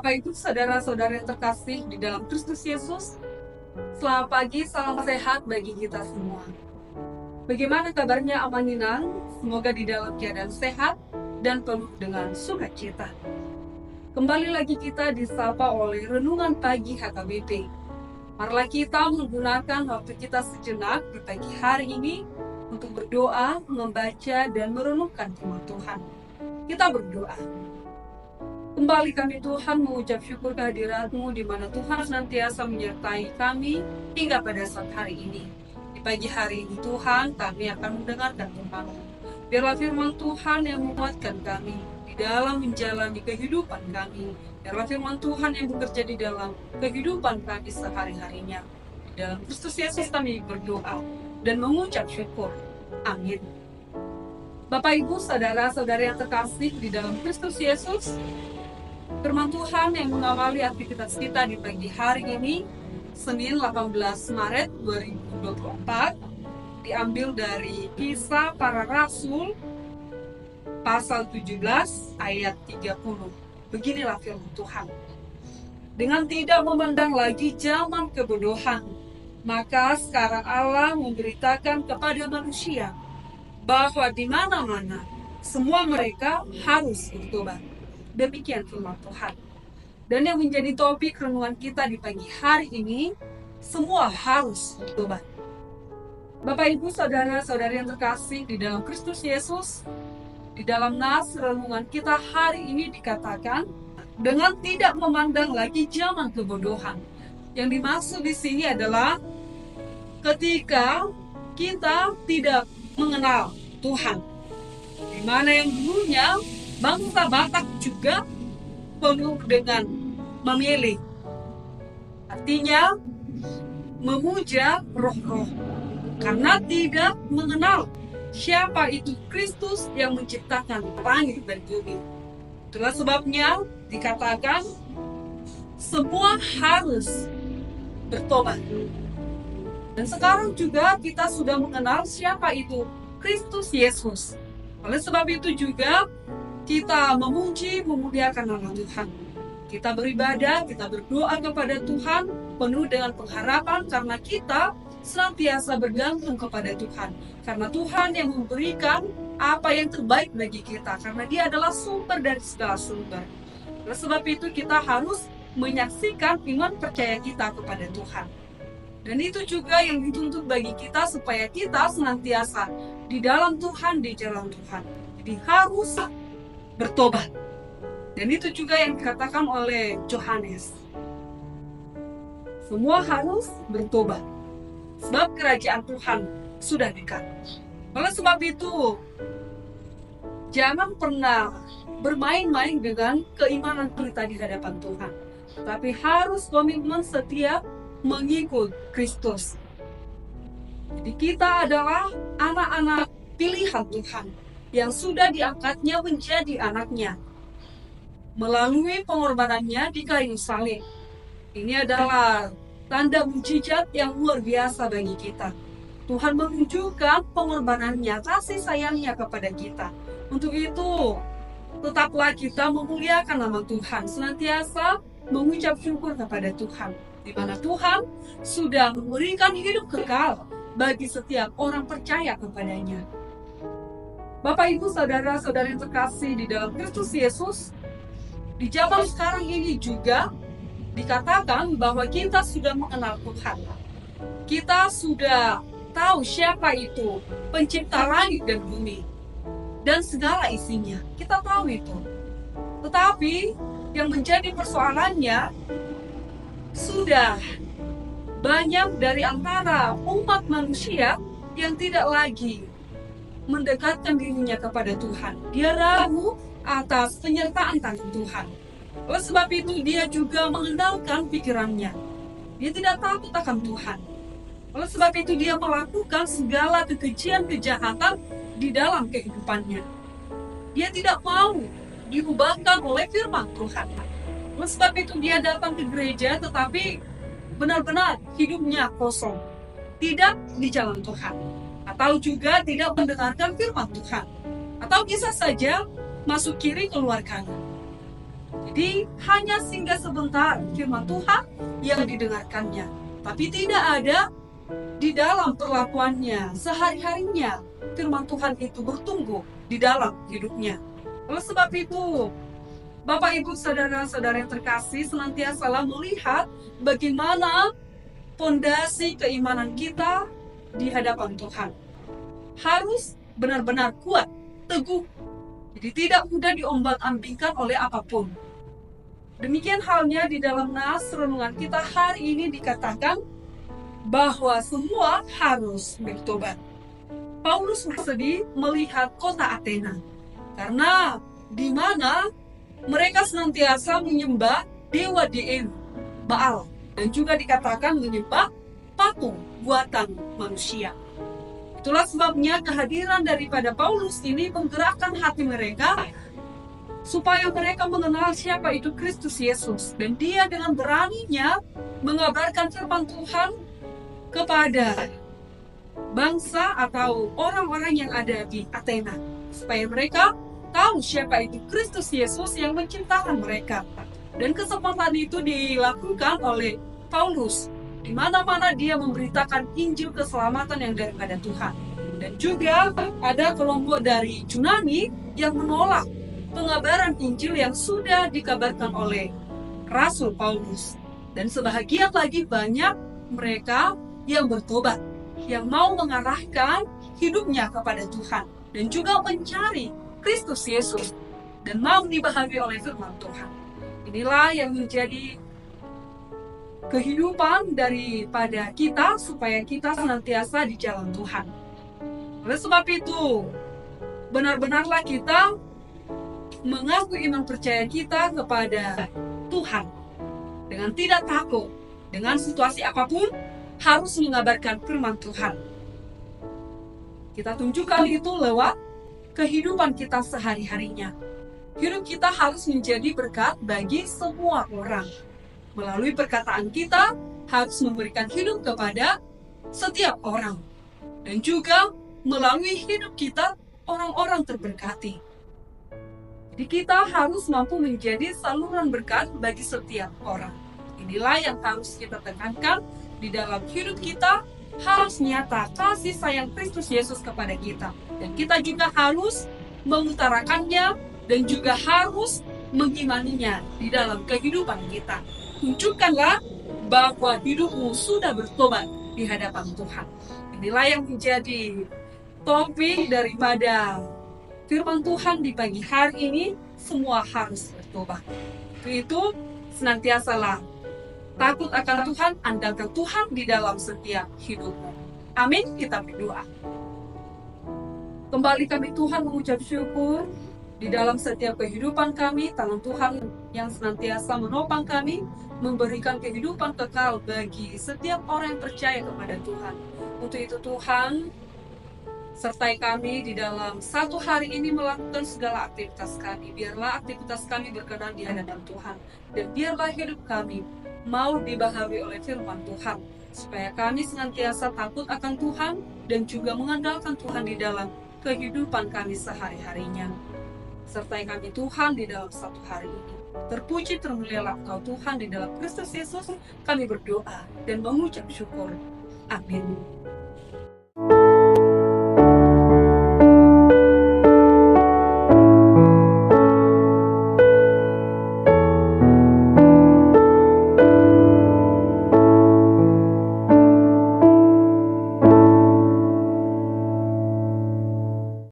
Bapak Ibu, saudara-saudara yang terkasih di dalam Kristus Yesus, selamat pagi, salam sehat bagi kita semua. Bagaimana kabarnya Amanina? Semoga di dalam keadaan sehat dan penuh dengan sukacita. Kembali lagi kita disapa oleh Renungan Pagi HKBP. Marilah kita menggunakan waktu kita sejenak di pagi hari ini untuk berdoa, membaca, dan merenungkan firman Tuhan. Kita berdoa. Kembali kami Tuhan mengucap syukur kehadirat-Mu di mana Tuhan senantiasa menyertai kami hingga pada saat hari ini. Di pagi hari ini Tuhan, kami akan mendengarkan Tuhan-Mu. Biarlah firman Tuhan yang menguatkan kami di dalam menjalani kehidupan kami. Biarlah firman Tuhan yang bekerja di dalam kehidupan kami sehari-harinya. Di dalam Kristus Yesus kami berdoa dan mengucap syukur. Amin. Bapak Ibu, saudara-saudara yang terkasih di dalam Kristus Yesus, firman Tuhan yang mengawali aktivitas kita di pagi hari ini, Senin 18 Maret 2024, diambil dari Kisah Para Rasul pasal 17 ayat 30. Beginilah firman Tuhan. Dengan tidak memandang lagi zaman kebodohan, maka sekarang Allah memberitakan kepada manusia bahwa di mana-mana semua mereka harus bertobat. Demikian firman Tuhan. Dan yang menjadi topik renungan kita di pagi hari ini, semua harus bertobat. Bapak Ibu, saudara-saudari yang terkasih di dalam Kristus Yesus, di dalam nas renungan kita hari ini dikatakan dengan tidak memandang lagi zaman kebodohan. Yang dimaksud di sini adalah ketika kita tidak mengenal Tuhan, di mana yang dulunya bangsa Batak juga penuh dengan memilih. Artinya memuja roh-roh karena tidak mengenal siapa itu Kristus yang menciptakan langit dan bumi. Itulah sebabnya dikatakan semua harus bertobat. Dan sekarang juga kita sudah mengenal siapa itu Kristus Yesus. Oleh sebab itu juga kita memuji, memuliakan nama Tuhan. Kita beribadah, kita berdoa kepada Tuhan penuh dengan pengharapan karena kita senantiasa bergantung kepada Tuhan. Karena Tuhan yang memberikan apa yang terbaik bagi kita. Karena Dia adalah sumber dari segala sumber. Oleh sebab itu kita harus menyaksikan iman percaya kita kepada Tuhan. Dan itu juga yang dituntut bagi kita supaya kita senantiasa di dalam Tuhan, di jalan Tuhan. Jadi harus bertobat. Dan itu juga yang dikatakan oleh Yohanes. Semua harus bertobat. Sebab kerajaan Tuhan sudah dekat. Oleh sebab itu, jangan pernah bermain-main dengan keimanan kita di hadapan Tuhan. Tapi harus komitmen setia mengikut Kristus. Jadi kita adalah anak-anak pilihan Tuhan yang sudah diangkatnya menjadi anaknya melalui pengorbanannya di kayu salib. Ini adalah tanda mukjizat yang luar biasa bagi kita. Tuhan menunjukkan pengorbanannya, kasih sayangnya kepada kita. Untuk itu, tetaplah kita memuliakan nama Tuhan, senantiasa mengucap syukur kepada Tuhan, di mana Tuhan sudah memberikan hidup kekal bagi setiap orang percaya kepadanya. Bapak Ibu, saudara-saudara yang terkasih di dalam Kristus Yesus, di zaman sekarang ini juga dikatakan bahwa kita sudah mengenal Tuhan. Kita sudah tahu siapa itu pencipta langit dan bumi dan segala isinya. Kita tahu itu. Tetapi yang menjadi persoalannya, sudah banyak dari antara umat manusia yang tidak lagi mendekatkan dirinya kepada Tuhan. Dia ragu atas penyertaan tangan Tuhan. Oleh sebab itu dia juga mengandalkan pikirannya. Dia tidak takut akan Tuhan. Oleh sebab itu dia melakukan segala kekejian kejahatan di dalam kehidupannya. Dia tidak mau diubahkan oleh firman Tuhan. Oleh sebab itu dia datang ke gereja tetapi benar-benar hidupnya kosong. Tidak di jalan Tuhan. Atau juga tidak mendengarkan firman Tuhan. Atau bisa saja masuk kiri keluar kanan. Jadi hanya singgah sebentar firman Tuhan yang didengarkannya, tapi tidak ada di dalam perlakuannya sehari-harinya. Firman Tuhan itu bertumbuh di dalam hidupnya. Oleh sebab itu, Bapak Ibu saudara-saudara yang terkasih, senantiasalah melihat bagaimana fondasi keimanan kita di hadapan Tuhan. Harus benar-benar kuat, teguh. Jadi tidak mudah diombang-ambingkan oleh apapun. Demikian halnya di dalam nas renungan kita hari ini dikatakan bahwa semua harus bertobat. Paulus bersedih melihat kota Athena, karena di mana mereka senantiasa menyembah dewa-dewa Baal, dan juga dikatakan menyembah patung buatan manusia. Itulah sebabnya kehadiran daripada Paulus ini menggerakkan hati mereka supaya mereka mengenal siapa itu Kristus Yesus, dan dia dengan beraninya mengabarkan firman Tuhan kepada bangsa atau orang-orang yang ada di Athena, supaya mereka tahu siapa itu Kristus Yesus yang menciptakan mereka. Dan kesempatan itu dilakukan oleh Paulus di mana-mana dia memberitakan Injil keselamatan yang daripada Tuhan. Dan juga ada kelompok dari Yunani yang menolak pengabaran Injil yang sudah dikabarkan oleh Rasul Paulus. Dan sebahagian lagi banyak mereka yang bertobat, yang mau mengarahkan hidupnya kepada Tuhan, dan juga mencari Kristus Yesus, dan mau dibaharui oleh firman Tuhan. Inilah yang menjadi kehidupan daripada kita, supaya kita senantiasa di jalan Tuhan. Oleh sebab itu, benar-benarlah kita mengaku iman percaya kita kepada Tuhan dengan tidak takut, dengan situasi apapun harus mengabarkan firman Tuhan. Kita tunjukkan itu lewat kehidupan kita sehari-harinya. Hidup kita harus menjadi berkat bagi semua orang. Melalui perkataan kita harus memberikan hidup kepada setiap orang. Dan juga melalui hidup kita orang-orang terberkati. Jadi kita harus mampu menjadi saluran berkat bagi setiap orang. Inilah yang harus kita tekankan di dalam hidup kita, harus nyata kasih sayang Kristus Yesus kepada kita. Dan kita juga harus mengutarakannya dan juga harus mengimaninya di dalam kehidupan kita. Tunjukkanlah bahwa hidupmu sudah bertobat di hadapan Tuhan. Inilah yang menjadi topik daripada firman Tuhan di pagi hari ini. Semua harus bertobat. Itu senantiasalah takut akan Tuhan, andalkan Tuhan di dalam setiap hidupmu. Amin. Kita berdoa. Kembali kami Tuhan mengucap syukur di dalam setiap kehidupan kami. Tangan Tuhan yang senantiasa menopang kami, memberikan kehidupan kekal bagi setiap orang yang percaya kepada Tuhan. Untuk itu Tuhan, sertai kami di dalam satu hari ini melakukan segala aktivitas kami. Biarlah aktivitas kami berkenan di hadapan Tuhan, dan biarlah hidup kami mau dibaharui oleh firman Tuhan, supaya kami senantiasa takut akan Tuhan dan juga mengandalkan Tuhan di dalam kehidupan kami sehari-harinya. Sertai kami Tuhan di dalam satu hari ini. Terpuji termulialah Engkau Tuhan di dalam Kristus Yesus. Kami berdoa dan mengucap syukur. Amin.